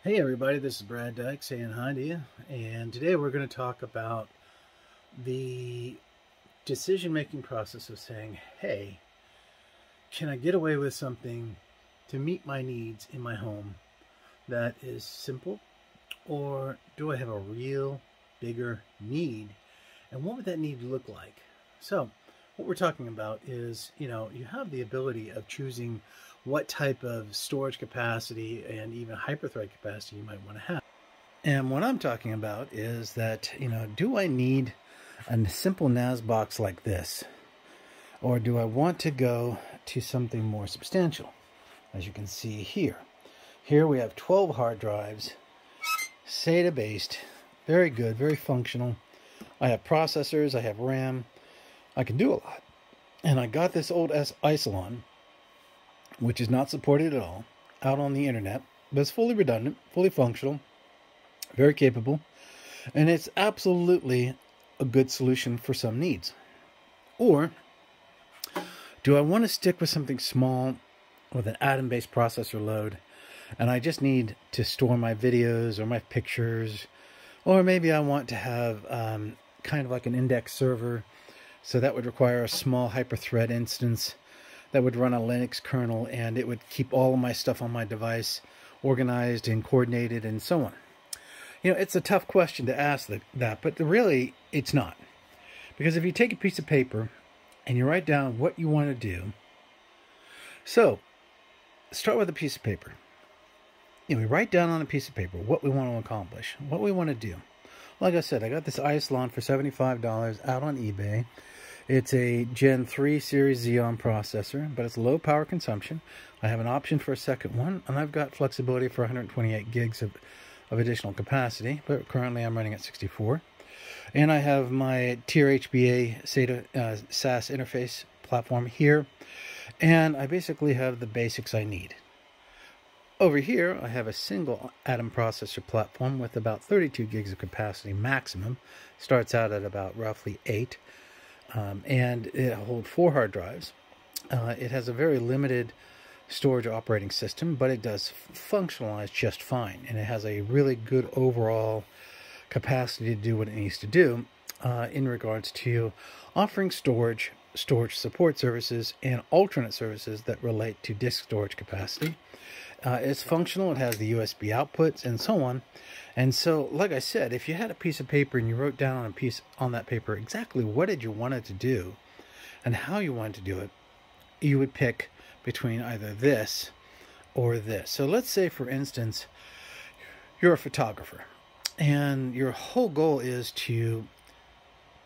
Hey everybody, this is Brad Dyke saying hi to you, and today we're going to talk about the decision-making process of saying, hey, can I get away with something to meet my needs in my home that is simple, or do I have a real bigger need, and what would that need look like? So what we're talking about is, you have the ability of choosing what type of storage capacity and even hyperthread capacity you might want to have. And what I'm talking about is that, do I need a simple NAS box like this? Or do I want to go to something more substantial? As you can see here. Here we have 12 hard drives, SATA based, very good, very functional. I have processors, I have RAM, I can do a lot. And I got this old Isilon, which is not supported at all, out on the internet, but it's fully redundant, fully functional, very capable, and it's absolutely a good solution for some needs. Or do I want to stick with something small with an Atom-based processor load, and I just need to store my videos or my pictures, or maybe I want to have kind of like an index server, so that would require a small hyperthread instance that would run a Linux kernel, and it would keep all of my stuff on my device organized and coordinated and so on. It's a tough question to ask that, but really it's not. Because if you take a piece of paper and you write down what you want to do, so start with a piece of paper. We write down on a piece of paper what we want to accomplish, what we want to do. Like I said, I got this Isilon for $75 out on eBay. It's a Gen 3 Series Xeon processor, but it's low power consumption. I have an option for a second one, and I've got flexibility for 128 gigs of additional capacity, but currently I'm running at 64. And I have my TRHBA SATA SAS interface platform here, and I basically have the basics I need. Over here, I have a single Atom processor platform with about 32 gigs of capacity maximum. Starts out at about roughly 8. And it holds 4 hard drives. It has a very limited storage operating system, but it does functionalize just fine, and it has a really good overall capacity to do what it needs to do in regards to offering storage support services, and alternate services that relate to disk storage capacity. It's functional, it has the USB outputs and so on. And so, like I said, if you had a piece of paper and you wrote down on that paper exactly what did you want it to do and how you wanted to do it, you would pick between either this or this. So let's say, for instance, you're a photographer and your whole goal is to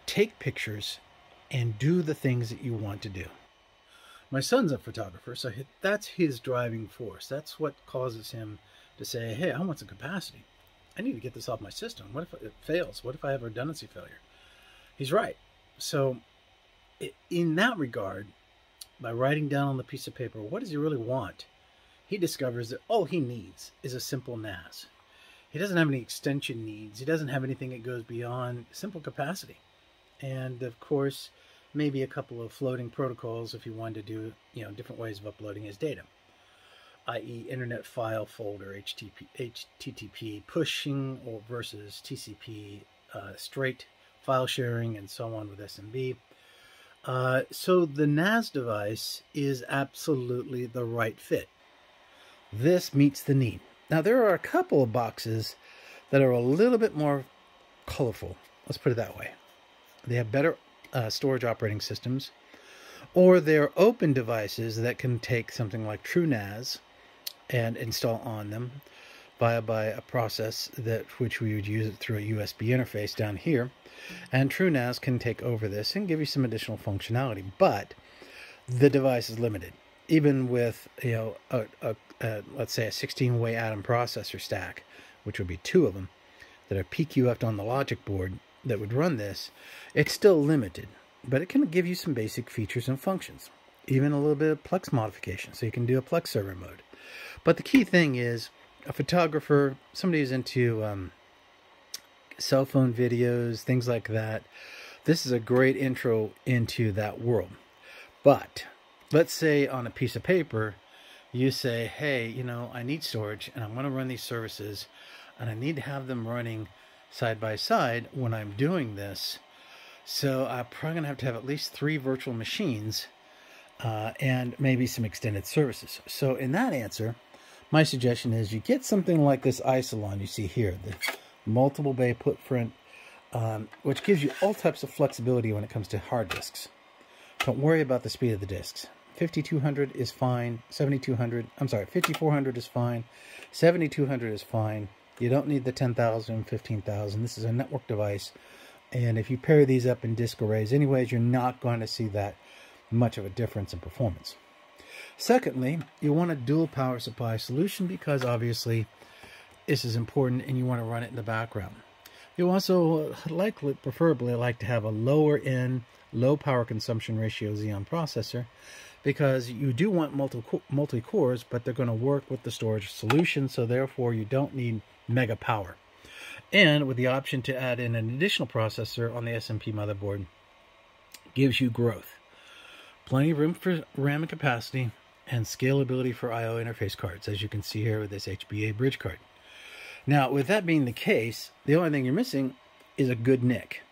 take pictures and do the things that you want to do. My son's a photographer, so that's his driving force. That's what causes him to say, hey, I want some capacity. I need to get this off my system. What if it fails? What if I have a redundancy failure? He's right. So in that regard, by writing down on the piece of paper, what does he really want? He discovers that all he needs is a simple NAS. He doesn't have any extension needs. He doesn't have anything that goes beyond simple capacity. And of course, maybe a couple of floating protocols if you wanted to do, different ways of uploading his data, i.e. Internet File Folder, HTTP pushing or versus TCP straight file sharing, and so on with SMB. So the NAS device is absolutely the right fit. This meets the need. Now, there are a couple of boxes that are a little bit more colorful. Let's put it that way. They have better storage operating systems, or they're open devices that can take something like TrueNAS and install on them by a process which we would use through a USB interface down here, and TrueNAS can take over this and give you some additional functionality, but the device is limited. Even with let's say a 16-way Atom processor stack, which would be 2 of them that are PQF'd on the logic board that would run this, it's still limited, but it can give you some basic features and functions, even a little bit of Plex modification, so you can do a Plex server mode. But the key thing is, a photographer, somebody who's into cell phone videos, things like that, this is a great intro into that world. But let's say on a piece of paper you say, hey, you know, I need storage and I'm going to run these services and I need to have them running side by side when I'm doing this. So I'm probably going to have at least 3 virtual machines and maybe some extended services. So in that answer, my suggestion is you get something like this Isilon you see here, the multiple bay footprint, which gives you all types of flexibility when it comes to hard disks. Don't worry about the speed of the disks. 5200 is fine, 5400 is fine, 7200 is fine. You don't need the 10,000, 15,000. This is a network device, and if you pair these up in disk arrays anyways, you're not going to see that much of a difference in performance. Secondly, you want a dual power supply solution because obviously this is important and you want to run it in the background. You also preferably like to have a lower end, low power consumption ratio Xeon processor because you do want multi-cores, but they're going to work with the storage solution, so therefore you don't need mega power. And with the option to add in an additional processor on the SMP motherboard, gives you growth. Plenty of room for RAM and capacity, and scalability for I/O interface cards, as you can see here with this HBA bridge card. Now, with that being the case, the only thing you're missing is a good NIC.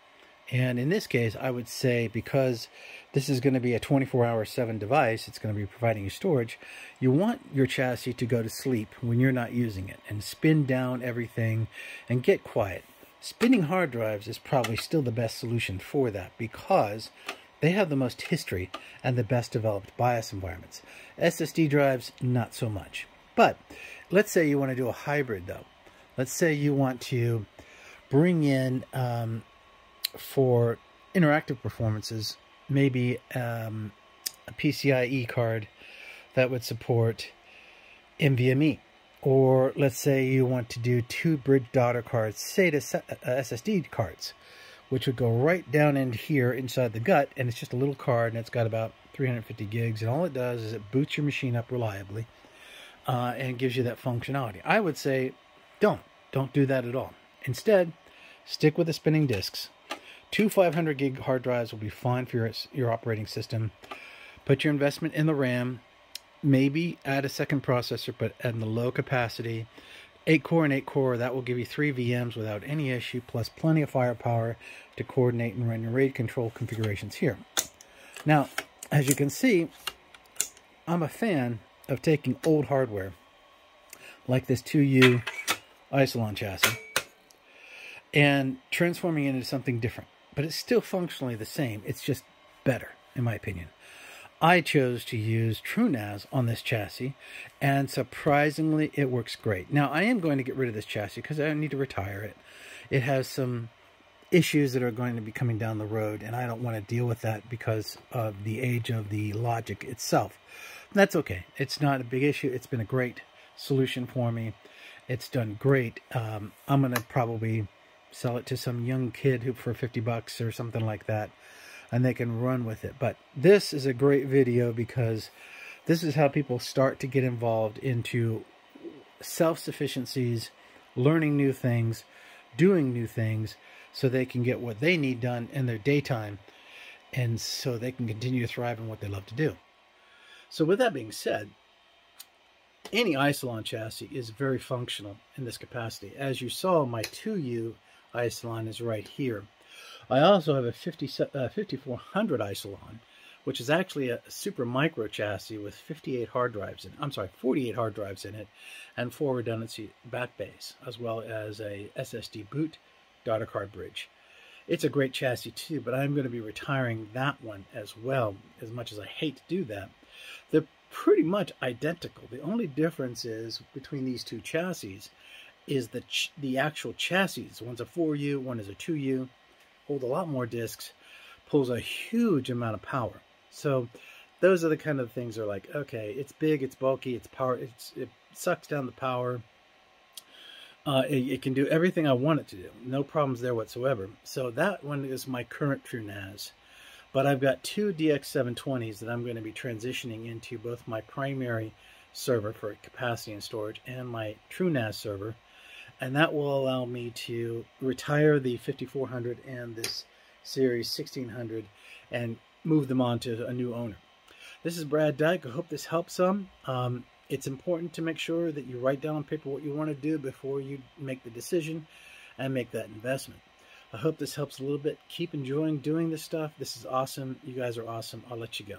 And in this case, I would say because this is going to be a 24/7 device, it's going to be providing you storage, you want your chassis to go to sleep when you're not using it and spin down everything and get quiet. Spinning hard drives is probably still the best solution for that because they have the most history and the best developed BIOS environments. SSD drives, not so much. But let's say you want to do a hybrid though. Let's say you want to bring in, for interactive performances, maybe a PCIe card that would support NVMe. Or let's say you want to do 2 bridge daughter cards, SATA SSD cards, which would go right down in here inside the gut, and it's just a little card, and it's got about 350 gigs, and all it does is it boots your machine up reliably and gives you that functionality. I would say don't do that at all. Instead, stick with the spinning disks. 2 500 gig hard drives will be fine for your operating system. Put your investment in the RAM, maybe add a second processor, but at the low capacity. 8-core and 8-core, that will give you 3 VMs without any issue, plus plenty of firepower to coordinate and run your RAID control configurations here. Now, as you can see, I'm a fan of taking old hardware, like this 2U Isilon chassis, and transforming it into something different. But it's still functionally the same. It's just better, in my opinion. I chose to use true NAS on this chassis, and surprisingly, it works great. Now, I am going to get rid of this chassis because I need to retire it. It has some issues that are going to be coming down the road, and I don't want to deal with that because of the age of the logic itself. That's okay. It's not a big issue. It's been a great solution for me. It's done great. I'm going to probably sell it to some young kid who for $50 or something like that, and they can run with it. But this is a great video because this is how people start to get involved into self-sufficiencies, learning new things, doing new things, so they can get what they need done in their daytime, and so they can continue to thrive in what they love to do. So with that being said, any Isilon chassis is very functional in this capacity. As you saw, my 2U Isilon is right here. I also have a 5400 Isilon, which is actually a super micro chassis with 48 hard drives in it. I'm sorry, 48 hard drives in it, and 4 redundancy backbays, as well as a SSD boot daughter card bridge. It's a great chassis too, but I'm going to be retiring that one as well, as much as I hate to do that. They're pretty much identical. The only difference is between these two chassis is the actual chassis. One's a 4U, one is a 2U. Hold a lot more disks, pulls a huge amount of power. So those are the kind of things that are like, okay, it's big, it's bulky, it's power, it sucks down the power. It can do everything I want it to do. No problems there whatsoever. So that one is my current true NAS. But I've got 2 DX720s that I'm going to be transitioning into both my primary server for capacity and storage and my true NAS server. And that will allow me to retire the 5400 and this series 1600 and move them on to a new owner. This is Brad Dyke. I hope this helps some. it's important to make sure that you write down on paper what you want to do before you make the decision and make that investment. I hope this helps a little bit. Keep enjoying doing this stuff. This is awesome. You guys are awesome. I'll let you go.